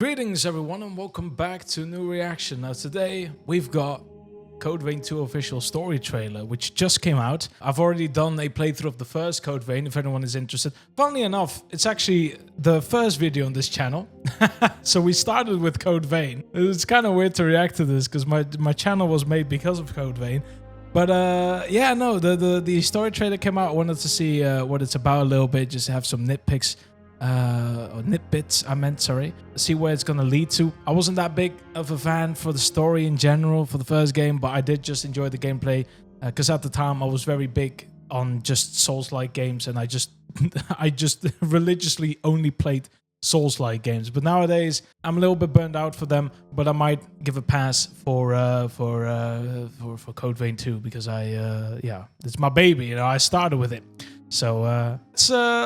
Greetings everyone and welcome back to a new reaction. Now today we've got Code Vein 2 official story trailer which just came out. I've already done a playthrough of the first Code Vein if anyone is interested. Funnily enough, it's actually the first video on this channel. So we started with Code Vein. It's kind of weird to react to this because my channel was made because of Code Vein. But yeah, no, the story trailer came out. I wanted to see what it's about a little bit, just have some nitpicks. Or nitbits, I meant, sorry. See where it's gonna lead to. I wasn't that big of a fan for the story in general for the first game, but I did just enjoy the gameplay because at the time I was very big on just Souls-like games, and I just religiously only played Souls-like games. But nowadays I'm a little bit burned out for them, but I might give a pass for Code Vein 2 because yeah, it's my baby, you know. I started with it, so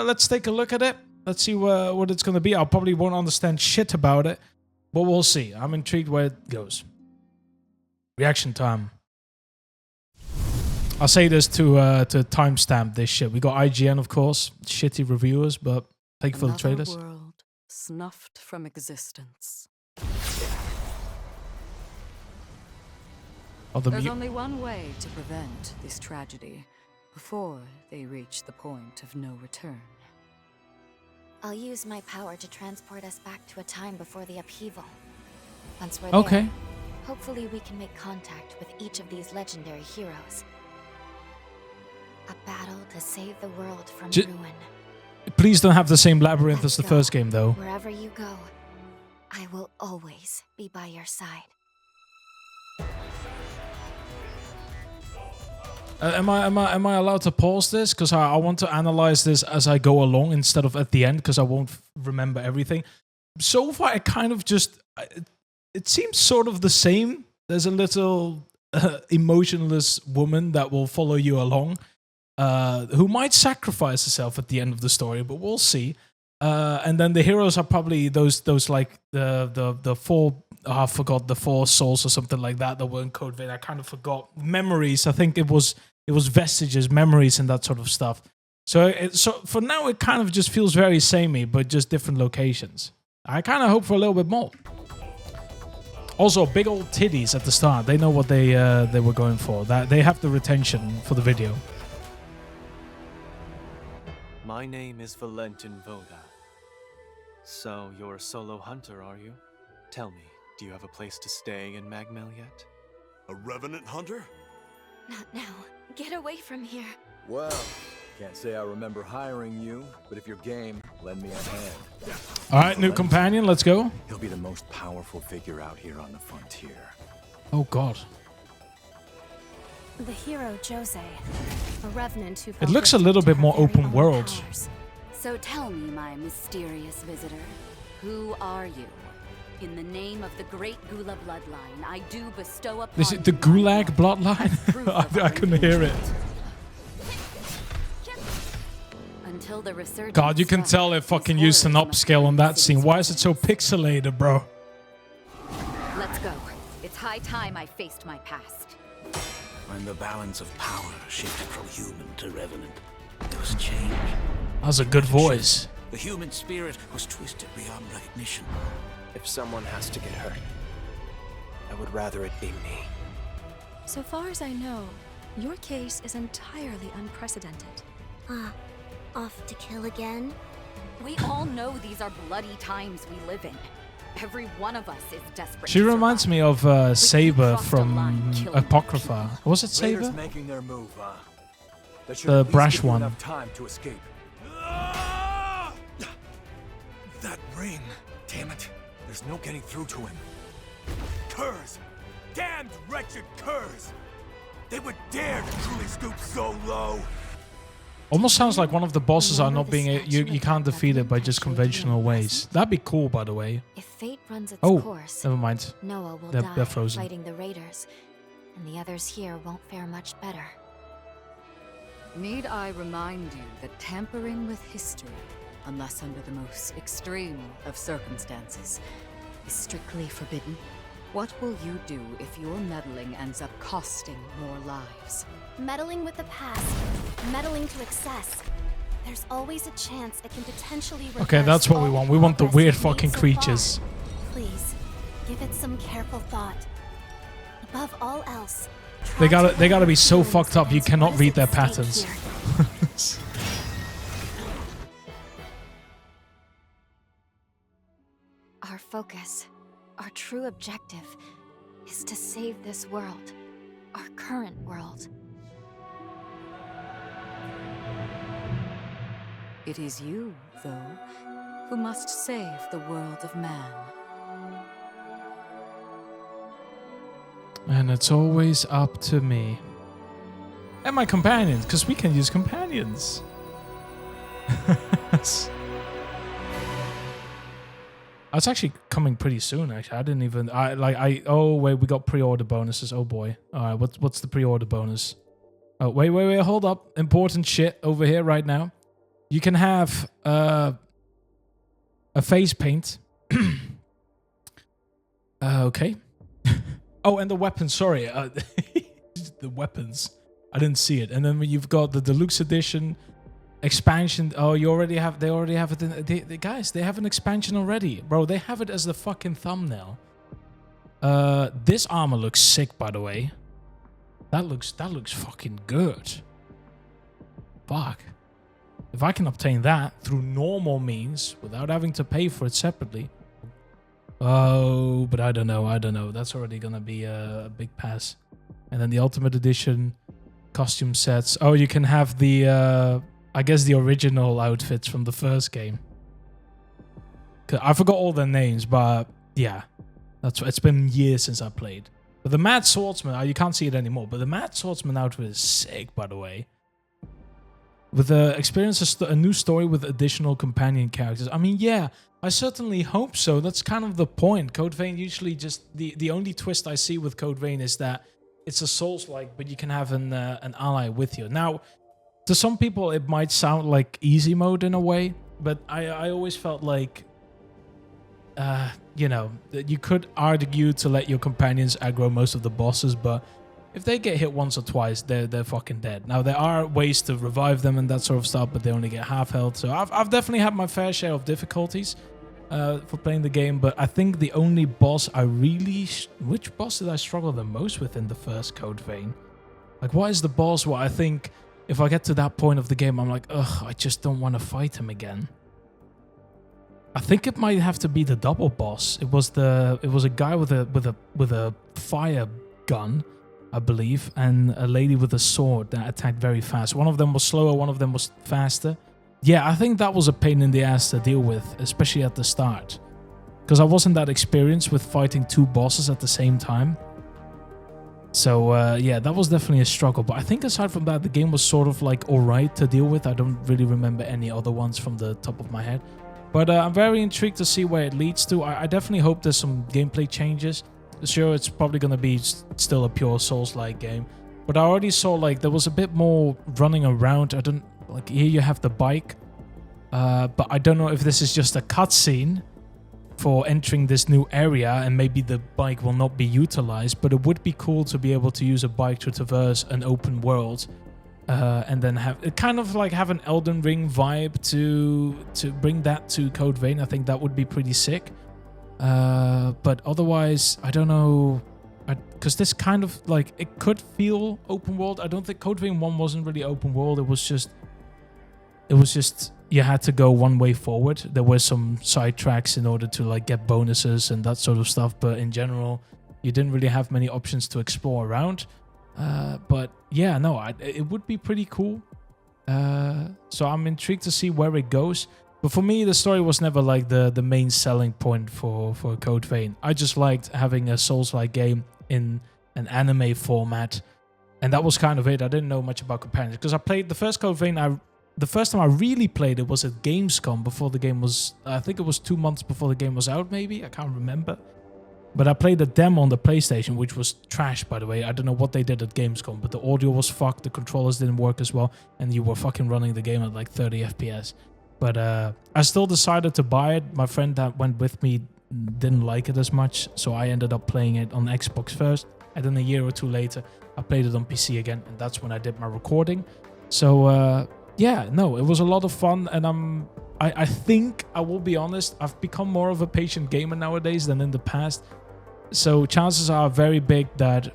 let's take a look at it. Let's see what it's going to be. I probably won't understand shit about it, but we'll see. I'm intrigued where it goes. Reaction time. I'll say this to timestamp this shit. We got IGN, of course. Shitty reviewers, but thank you for the trailers. World snuffed from existence. There's only one way to prevent this tragedy before they reach the point of no return. I'll use my power to transport us back to a time before the upheaval. Once we're okay. there, hopefully we can make contact with each of these legendary heroes. A battle to save the world from ruin. Please don't have the same labyrinth as the first game, though. Wherever you go, I will always be by your side. Am I allowed to pause this? Because I want to analyze this as I go along instead of at the end, because I won't remember everything. So far, it kind of just... It seems sort of the same. There's a little emotionless woman that will follow you along, who might sacrifice herself at the end of the story, but we'll see. And then the heroes are probably those like the four... I forgot the 4 souls or something like that were in Code Vein. I kind of forgot. Memories. I think it was vestiges, memories, and that sort of stuff. So for now, it kind of just feels very samey, but just different locations. I kind of hope for a little bit more. Also, big old titties at the start. They know what they were going for. That they have the retention for the video. My name is Valentin Voda. So you're a solo hunter, are you? Tell me, do you have a place to stay in Magmel yet? A revenant hunter? Not now. Get away from here. Well, can't say I remember hiring you, but if you're game, lend me a hand. All right, new companion, let's go. He'll be the most powerful figure out here on the frontier. Oh God. The hero Jose, a revenant who... It looks a little bit more open world. So tell me, my mysterious visitor, who are you? In the name of the great Gula bloodline, I do bestow upon Is it the Gulag bloodline? I couldn't hear it. Until the resurgence. God, you can tell it fucking used an upscale on that scene. Why is it so pixelated, bro? Let's go. It's high time I faced my past. When the balance of power shifted from human to revenant, there was change. That was a good voice. The human spirit was twisted beyond recognition. If someone has to get hurt, I would rather it be me. So far as I know, your case is entirely unprecedented. Off to kill again? We all know these are bloody times we live in. Every one of us is desperate. She reminds me of Saber from Apocrypha. Was it Saber? Making their move, The brash one. Enough time to escape. That ring! Damn it! There's no getting through to him. Curs! Damned wretched curs! They would dare to truly stoop so low! Almost sounds like one of the bosses are not being... You can't defeat it by just conventional ways. That'd be cool, by the way. If fate runs its Oh, course, never mind. Noah will They're die frozen. fighting the raiders, and the others here won't fare much better. Need I remind you that tampering with history, unless under the most extreme of circumstances, is strictly forbidden? What will you do if your meddling ends up costing more lives? Meddling with the past, meddling to excess. There's always a chance it can potentially reverse Okay, that's what we all want. We want the weird progress fucking made so creatures. far. Give it some careful thought. Above all else, They try to gotta be so learn fucked up you what cannot is read at their stake patterns. here. Our focus, our true objective, is to save this world, our current world. It is you, though, who must save the world of man. And it's always up to me. And my companions, because we can use companions. It's actually coming pretty soon. Actually, I didn't even. Oh wait, we got pre-order bonuses. Oh boy. All right, what's the pre-order bonus? Oh wait, hold up. Important shit over here right now. You can have a face paint. Okay. Oh, and the weapons. Sorry, the weapons. I didn't see it. And then you've got the deluxe edition. Expansion. Oh, they already have it. Guys, they have an expansion already. Bro, they have it as the fucking thumbnail. This armor looks sick, by the way. That looks fucking good. Fuck. If I can obtain that through normal means without having to pay for it separately. Oh, but I don't know. That's already gonna be a big pass. And then the Ultimate Edition costume sets. Oh, you can have the I guess the original outfits from the first game. I forgot all their names, but yeah, it's been years since I played. But the Mad Swordsman, you can't see it anymore, but the Mad Swordsman outfit is sick, by the way. With experience a new story with additional companion characters. I mean, yeah, I certainly hope so. That's kind of the point. Code Vein usually just the only twist I see with Code Vein is that it's a Souls-like, but you can have an ally with you. Now, to some people, it might sound like easy mode in a way, but I always felt like, you know, that you could argue to let your companions aggro most of the bosses, but if they get hit once or twice, they're fucking dead. Now, there are ways to revive them and that sort of stuff, but they only get half health. So I've definitely had my fair share of difficulties for playing the game, but I think the only boss I really... Which boss did I struggle the most with in the first Code Vein? Like, what is the boss where I think... If I get to that point of the game, I'm like, ugh, I just don't want to fight him again. I think it might have to be the double boss. It was a guy with a fire gun, I believe, and a lady with a sword that attacked very fast. One of them was slower, one of them was faster. Yeah, I think that was a pain in the ass to deal with, especially at the start, because I wasn't that experienced with fighting two bosses at the same time. So, yeah, that was definitely a struggle. But I think aside from that, the game was sort of like alright to deal with. I don't really remember any other ones from the top of my head. But I'm very intrigued to see where it leads to. I definitely hope there's some gameplay changes. Sure, it's probably going to be still a pure Souls-like game. But I already saw, like, there was a bit more running around. Like, here you have the bike. But I don't know if this is just a cutscene for entering this new area, and maybe the bike will not be utilized, but it would be cool to be able to use a bike to traverse an open world, and then have it kind of like have an Elden Ring vibe to bring that to Code Vein. I think that would be pretty sick. But otherwise, I don't know, because this kind of like, it could feel open world. I don't think Code Vein 1 wasn't really open world. It was just you had to go one way forward. There were some side tracks in order to like get bonuses and that sort of stuff, but in general, you didn't really have many options to explore around. But yeah, no, it would be pretty cool. So I'm intrigued to see where it goes. But for me, the story was never like the main selling point for Code Vein. I just liked having a Souls-like game in an anime format, and that was kind of it. I didn't know much about companions because I played the first Code Vein. The first time I really played it was at Gamescom before the game was... I think it was 2 months before the game was out, maybe? I can't remember. But I played a demo on the PlayStation, which was trash, by the way. I don't know what they did at Gamescom, but the audio was fucked, the controllers didn't work as well, and you were fucking running the game at like 30 FPS. But I still decided to buy it. My friend that went with me didn't like it as much, so I ended up playing it on Xbox first. And then a year or two later, I played it on PC again, and that's when I did my recording. So... yeah, no, it was a lot of fun, and I think, I will be honest, I've become more of a patient gamer nowadays than in the past. So chances are very big that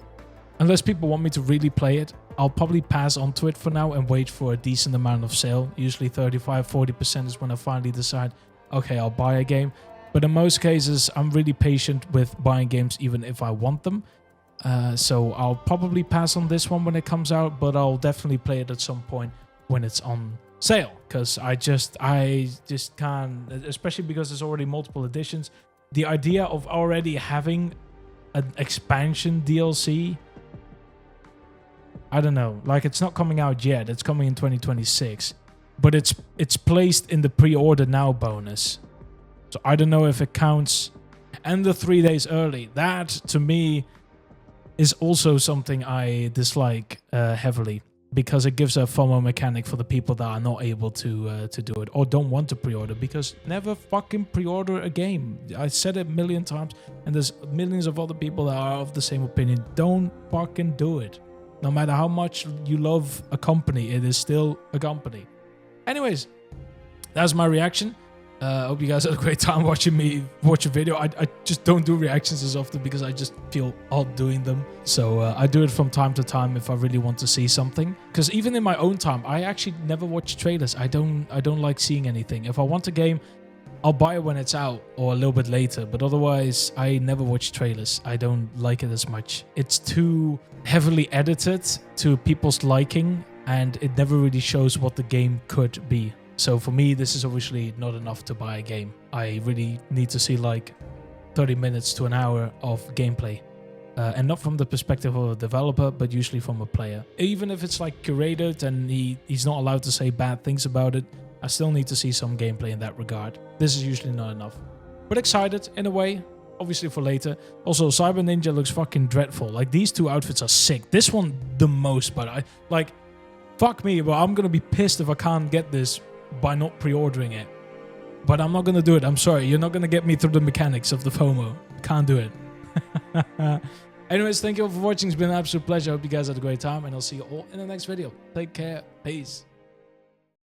unless people want me to really play it, I'll probably pass on to it for now and wait for a decent amount of sale. Usually 35-40% is when I finally decide, okay, I'll buy a game. But in most cases, I'm really patient with buying games even if I want them. So I'll probably pass on this one when it comes out, but I'll definitely play it at some point when it's on sale. Because I just can't, especially because there's already multiple editions. The idea of already having an expansion DLC, I don't know, like it's not coming out yet. It's coming in 2026, but it's placed in the pre-order now bonus. So I don't know if it counts. And the 3 days early, that to me is also something I dislike heavily, because it gives a FOMO mechanic for the people that are not able to do it or don't want to pre-order, because never fucking pre-order a game. I said it a million times, and there's millions of other people that are of the same opinion. Don't fucking do it. No matter how much you love a company, it is still a company. Anyways, that's my reaction. I hope you guys had a great time watching me watch a video. I just don't do reactions as often because I just feel odd doing them. So I do it from time to time if I really want to see something. Because even in my own time, I actually never watch trailers. I don't like seeing anything. If I want a game, I'll buy it when it's out or a little bit later. But otherwise, I never watch trailers. I don't like it as much. It's too heavily edited to people's liking, and it never really shows what the game could be. So for me, this is obviously not enough to buy a game. I really need to see like 30 minutes to an hour of gameplay. And not from the perspective of a developer, but usually from a player. Even if it's like curated and he's not allowed to say bad things about it, I still need to see some gameplay in that regard. This is usually not enough. But excited in a way, obviously for later. Also, Cyber Ninja looks fucking dreadful. Like, these two outfits are sick. This one the most, but fuck me, but I'm gonna be pissed if I can't get this by not pre-ordering it. But I'm not gonna do it. I'm sorry, you're not gonna get me through the mechanics of the FOMO. Can't do it. Anyways, thank you all for watching. It's been an absolute pleasure. I hope you guys had a great time, and I'll see you all in the next video. Take care. Peace.